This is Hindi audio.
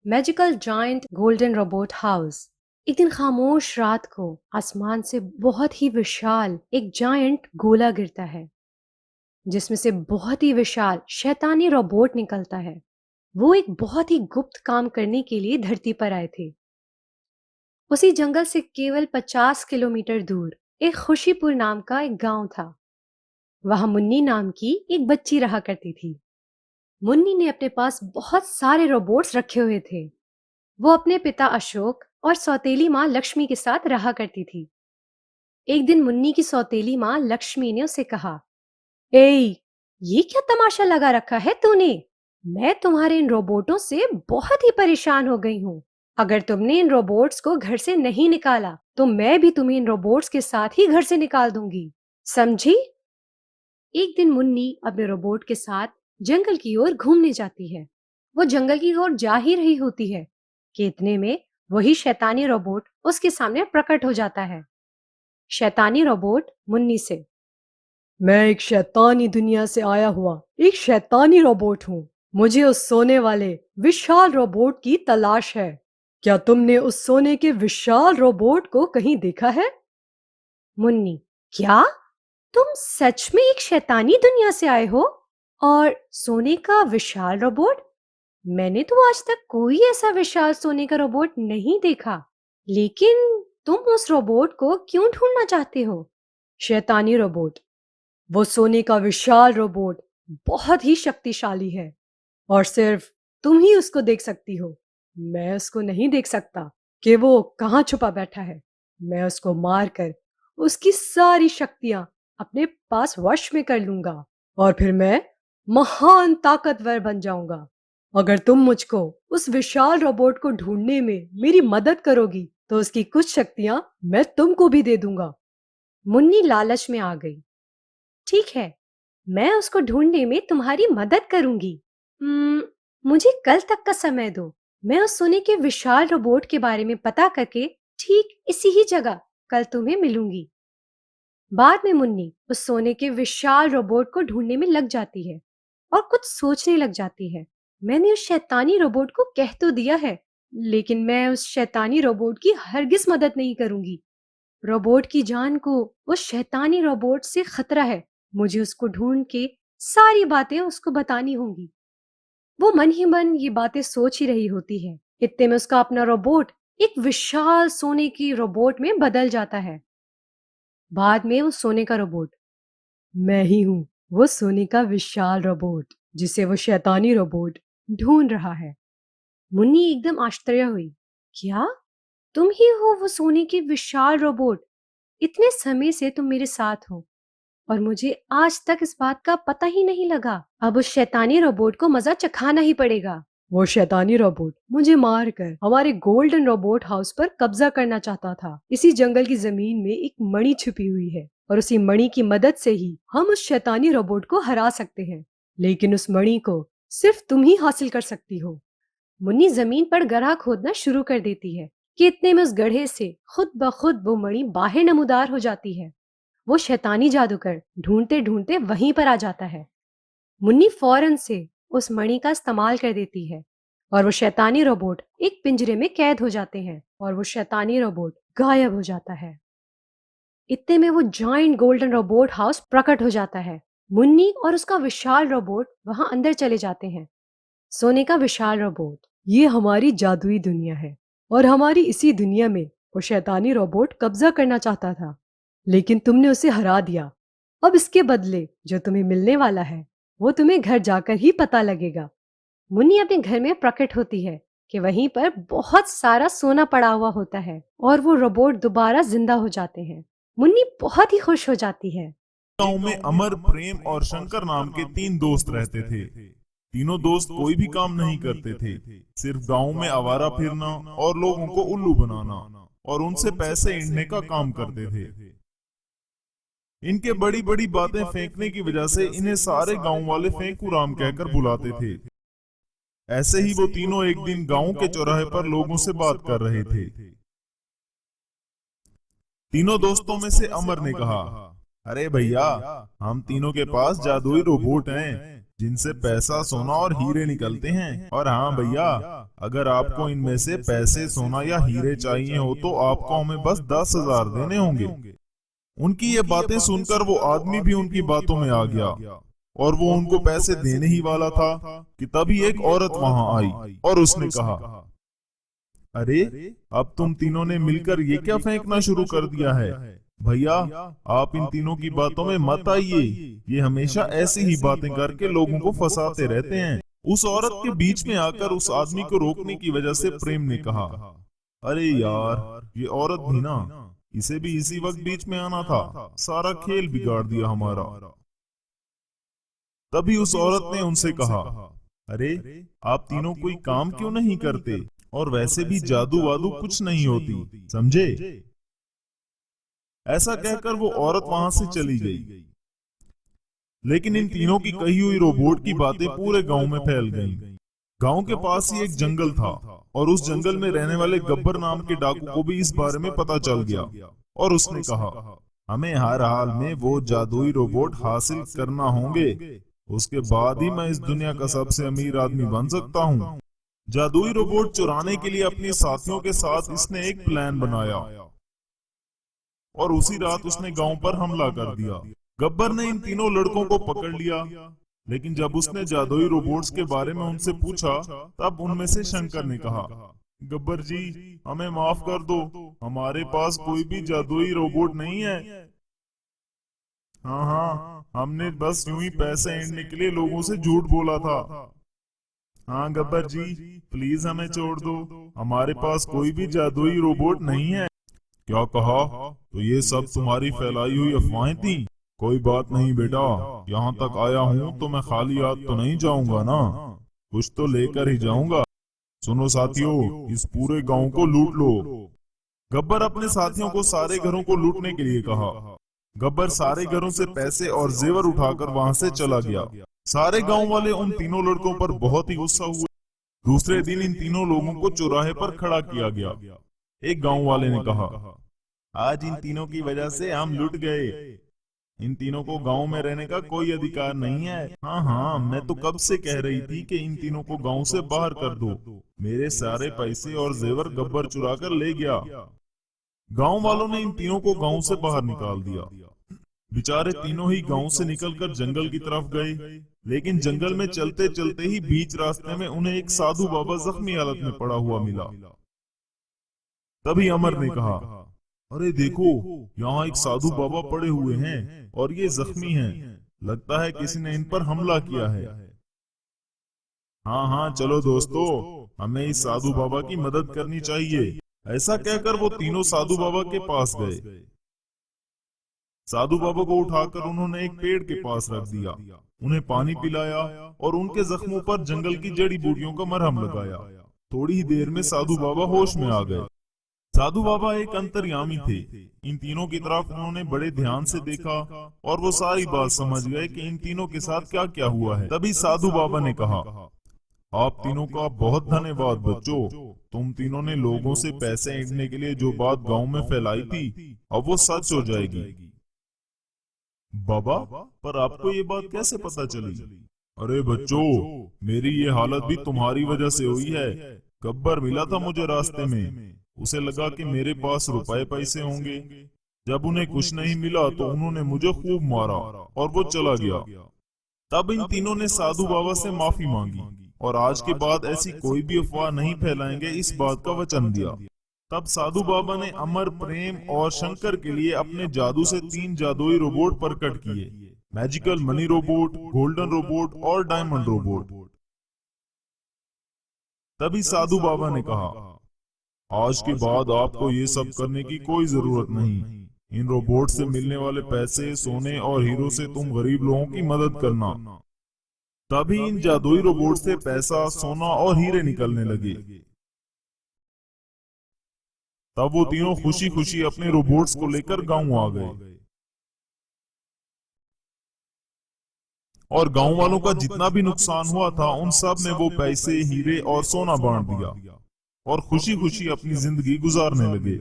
Magical giant golden robot house. एक दिन खामोश रात को आसमान से बहुत ही विशाल एक जायंट गोला गिरता है, जिसमें से बहुत ही विशाल शैतानी रोबोट निकलता है। वो एक बहुत ही गुप्त काम करने के लिए धरती पर आए थे। उसी जंगल से केवल 50 किलोमीटर दूर एक खुशीपुर नाम का एक गांव था। वहां मुन्नी नाम की एक बच्ची रहा करती थी। मुन्नी ने अपने पास बहुत सारे रोबोट्स रखे हुए थे। वो अपने पिता अशोक और सौतेली माँ लक्ष्मी के साथ रहा करती थी। एक दिन मुन्नी की सौतेली माँ लक्ष्मी ने उसे कहा, ए, ये क्या तमाशा लगा रखा है तूने? मैं तुम्हारे इन रोबोटों से बहुत ही परेशान हो गई हूँ। अगर तुमने इन रोबोट्स को घर से नहीं निकाला तो मैं भी तुम्हें इन रोबोट्स के साथ ही घर से निकाल दूंगी, समझी? एक दिन मुन्नी अपने रोबोट के साथ जंगल की ओर घूमने जाती है। वो जंगल की ओर जा ही रही होती है कि इतने में वही शैतानी रोबोट उसके सामने प्रकट हो जाता है। शैतानी रोबोट मुन्नी से, मैं एक शैतानी दुनिया से आया हुआ एक शैतानी रोबोट हूँ। मुझे उस सोने वाले विशाल रोबोट की तलाश है। क्या तुमने उस सोने के विशाल रोबोट को कहीं देखा है? मुन्नी, क्या तुम सच में एक शैतानी दुनिया से आए हो और सोने का विशाल रोबोट? मैंने तो आज तक कोई ऐसा विशाल सोने का रोबोट नहीं देखा। लेकिन तुम उस रोबोट को क्यों ढूंढना चाहते हो? शैतानी रोबोट, वो सोने का विशाल रोबोट बहुत ही शक्तिशाली है और सिर्फ तुम ही उसको देख सकती हो। मैं उसको नहीं देख सकता कि वो कहाँ छुपा बैठा है। मैं उसको मारकर उसकी सारी शक्तियां अपने पास वश में कर लूंगा और फिर मैं महान ताकतवर बन जाऊंगा। अगर तुम मुझको उस विशाल रोबोट को ढूंढने में मेरी मदद करोगी तो उसकी कुछ शक्तियां मैं तुमको भी दे दूंगा। मुन्नी लालच में आ गई। ठीक है, मैं उसको ढूंढने में तुम्हारी मदद करूंगी। मुझे कल तक का समय दो। मैं उस सोने के विशाल रोबोट के बारे में पता करके ठीक इसी ही जगह कल तुम्हें मिलूंगी। बाद में मुन्नी उस सोने के विशाल रोबोट को ढूंढने में लग जाती है और कुछ सोचने लग जाती है। मैंने उस शैतानी रोबोट को कह तो दिया है, लेकिन मैं उस शैतानी रोबोट की हरगिज मदद नहीं करूंगी। रोबोट की जान को उस शैतानी रोबोट से खतरा है। मुझे उसको ढूंढ के सारी बातें उसको बतानी होंगी। वो मन ही मन ये बातें सोच ही रही होती है। इतने में उसका अपना रोबोट एक विशाल सोने की रोबोट में बदल जाता है। बाद में वो सोने का रोबोट, मैं ही हूँ वो सोने का विशाल रोबोट जिसे वो शैतानी रोबोट ढूंढ रहा है। मुन्नी एकदम आश्चर्य हुई। क्या तुम ही हो वो सोने की विशाल रोबोट? इतने समय से तुम मेरे साथ हो और मुझे आज तक इस बात का पता ही नहीं लगा। अब उस शैतानी रोबोट को मजा चखाना ही पड़ेगा। वो शैतानी रोबोट मुझे मारकर हमारे गोल्डन रोबोट हाउस पर कब्जा करना चाहता था। इसी जंगल की जमीन में एक मणि छुपी हुई है और उसी मणि की मदद से ही हम उस शैतानी रोबोट को हरा सकते हैं। लेकिन उस मणि को सिर्फ तुम ही हासिल कर सकती हो। मुन्नी जमीन पर गड्ढा खोदना शुरू कर देती है कि इतने में उस गड्ढे से खुद ब खुद वो मणि बाहर नमूदार हो जाती है। वो शैतानी जादूगर ढूंढते ढूंढते वहीं पर आ जाता है। मुन्नी फौरन से उस मणि का इस्तेमाल कर देती है और वो शैतानी रोबोट एक पिंजरे में कैद हो जाते हैं और वो शैतानी रोबोट गायब हो जाता है। इतने में वो जॉइंट गोल्डन रोबोट हाउस प्रकट हो जाता है। मुन्नी और उसका विशाल रोबोट वहां अंदर चले जाते हैं। सोने का विशाल रोबोट, ये हमारी जादुई दुनिया है और हमारी इसी दुनिया में वो शैतानी रोबोट कब्जा करना चाहता था, लेकिन तुमने उसे हरा दिया। अब इसके बदले जो तुम्हें मिलने वाला है वो तुम्हें घर जाकर ही पता लगेगा। मुन्नी अपने घर में प्रकट होती है कि वहीं पर बहुत सारा सोना पड़ा हुआ होता है और वो रोबोट दोबारा जिंदा हो जाते हैं। मुन्नी बहुत ही खुश हो जाती है। गांव में अमर, प्रेम और शंकर नाम के तीन दोस्त रहते थे। तीनों दोस्त कोई भी काम नहीं करते थे, सिर्फ गांव में आवारा फिरना और लोगों को उल्लू बनाना और उनसे पैसे ऐंठने का काम करते थे। इनके बड़ी बड़ी बातें फेंकने की वजह से इन्हें सारे गांव वाले फेंकू राम कहकर बुलाते थे। ऐसे ही वो तीनों एक दिन गांव के चौराहे पर लोगों से बात कर रहे थे। तीनों दोस्तों में से अमर ने कहा, अरे भैया, हम तीनों के पास जादुई रोबोट हैं जिनसे पैसा, सोना और हीरे निकलते हैं। और हाँ भैया, अगर आपको इनमें से पैसे, सोना या हीरे चाहिए हो तो आपको हमें बस 10,000 देने होंगे। उनकी ये बातें सुनकर वो आदमी भी उनकी बातों में आ गया और वो उनको पैसे देने ही वाला था कि तभी एक औरत वहां आई और उसने कहा, अरे अब तुम तीनों ने मिलकर ये क्या फेंकना शुरू कर दिया है? भैया, आप इन तीनों की बातों में मत आइए। ये हमेशा ऐसी ही बातें करके लोगों को फंसाते रहते हैं। उस औरत के बीच में आकर उस आदमी को रोकने की वजह से प्रेम ने कहा, अरे यार, ये औरत भी ना, इसे भी इसी वक्त बीच में आना था, सारा खेल बिगाड़ दिया हमारा। तभी उस औरत ने उनसे कहा, अरे आप तीनों कोई काम क्यों नहीं करते? और वैसे भी जादू वादू कुछ नहीं होती, समझे? ऐसा कहकर वो औरत वहां से चली गई। लेकिन इन तीनों की कही हुई रोबोट की बातें पूरे गांव में फैल गईं। गांव के पास ही एक जंगल था और उस जंगल में रहने वाले गब्बर नाम के डाकू को भी इस बारे में पता चल गया और उसने कहा, हमें हर हाल में वो जादुई रोबोट हासिल करना होंगे, उसके बाद ही मैं इस दुनिया का सबसे अमीर आदमी बन सकता हूँ। जादुई रोबोट चुराने के लिए अपने साथियों के साथ इसने एक प्लान बनाया और उसी रात उसने गांव पर हमला कर दिया। गब्बर ने इन तीनों लड़कों को पकड़ लिया, लेकिन जब उसने जादुई रोबोट्स के बारे में उनसे पूछा तब उनमें से शंकर ने कहा, गब्बर जी, हमें माफ कर दो, हमारे पास कोई भी जादुई रोबोट नहीं है। हाँ हाँ, हमने बस यूं ही पैसे ऐंठने के लिए लोगों से झूठ बोला था। हाँ गब्बर जी, प्लीज हमें छोड़ दो, हमारे पास कोई भी जादुई रोबोट नहीं है। क्या कहा? तो ये सब तुम्हारी फैलाई हुई अफवाहें थी? कोई बात नहीं बेटा, यहाँ तक आया हूँ तो मैं खाली हाथ तो नहीं जाऊंगा ना, कुछ तो लेकर ही जाऊंगा। सुनो साथियों, इस पूरे गांव को लूट लो। गब्बर अपने साथियों को सारे घरों को लूटने के लिए कहा। गब्बर सारे घरों से पैसे और जेवर उठाकर वहां से चला गया। सारे गांव वाले उन तीनों लड़कों पर बहुत ही गुस्सा हुए। दूसरे दिन इन तीनों लोगों को चौराहे पर खड़ा किया गया। एक गांव वाले ने कहा, आज इन तीनों की वजह से हम लुट गए। इन तीनों को गांव में रहने का कोई अधिकार नहीं है। हाँ हाँ, मैं तो कब से कह रही थी कि इन तीनों को गांव से बाहर कर दो। मेरे सारे पैसे और जेवर गब्बर चुरा कर ले गया। गांव वालों ने इन तीनों को गांव से बाहर निकाल दिया। बेचारे तीनों ही गांव से निकलकर जंगल की तरफ गए, लेकिन जंगल में चलते चलते ही बीच रास्ते में उन्हें एक साधु बाबा जख्मी हालत में पड़ा हुआ मिला। तभी अमर ने कहा, अरे देखो, यहाँ एक साधु बाबा पड़े हुए हैं और ये जख्मी हैं। लगता है किसी ने इन पर हमला किया है। हाँ हाँ, चलो दोस्तों, हमें इस साधु बाबा की मदद करनी चाहिए। ऐसा कहकर वो तीनों साधु बाबा के पास गए। साधु बाबा को उठाकर उन्होंने एक पेड़ के पास रख दिया, उन्हें पानी पिलाया और उनके जख्मों पर जंगल की जड़ी बूटियों का मरहम लगाया। थोड़ी ही देर में साधु बाबा होश में आ गए। साधु बाबा एक अंतर्यामी थे। इन तीनों की तरफ उन्होंने बड़े ध्यान से देखा और वो सारी बात समझ गए कि इन तीनों के साथ क्या क्या हुआ है। तभी साधु बाबा ने कहा, आप तीनों का बहुत धन्यवाद बच्चों, तुम तीनों ने लोगों से पैसे ऐंठने के लिए जो बात गांव में फैलाई थी, अब वो सच हो जाएगी। बाबा, पर आपको ये बात कैसे पता चली? अरे बच्चों, मेरी ये हालत भी तुम्हारी वजह से हुई है। गब्बर मिला था मुझे रास्ते में, उसे लगा कि मेरे पास रुपए पैसे होंगे। जब उन्हें कुछ नहीं मिला तो उन्होंने मुझे खूब मारा और वो चला गया। तब इन तीनों ने साधु बाबा से माफी मांगी और आज के बाद ऐसी कोई भी अफवाह नहीं फैलाएंगे, इस बात का वचन दिया। तब साधु बाबा ने अमर, प्रेम और शंकर के लिए अपने जादू से 3 जादुई रोबोट प्रकट किए, magical money robot, golden robot और डायमंड रोबोट। तभी साधु बाबा ने कहा, आज के बाद आपको ये सब करने की कोई जरूरत नहीं। इन रोबोट से मिलने वाले पैसे, सोने और हीरो से तुम गरीब लोगों की मदद करना। तभी इन जादुई रोबोट से पैसा, सोना और हीरे निकलने लगे। तब वो तीनों खुशी खुशी अपने रोबोट्स को लेकर गांव आ गए और गांव वालों का जितना भी नुकसान हुआ था उन सब में वो पैसे, हीरे और सोना बांट दिया और खुशी खुशी अपनी जिंदगी गुजारने लगे।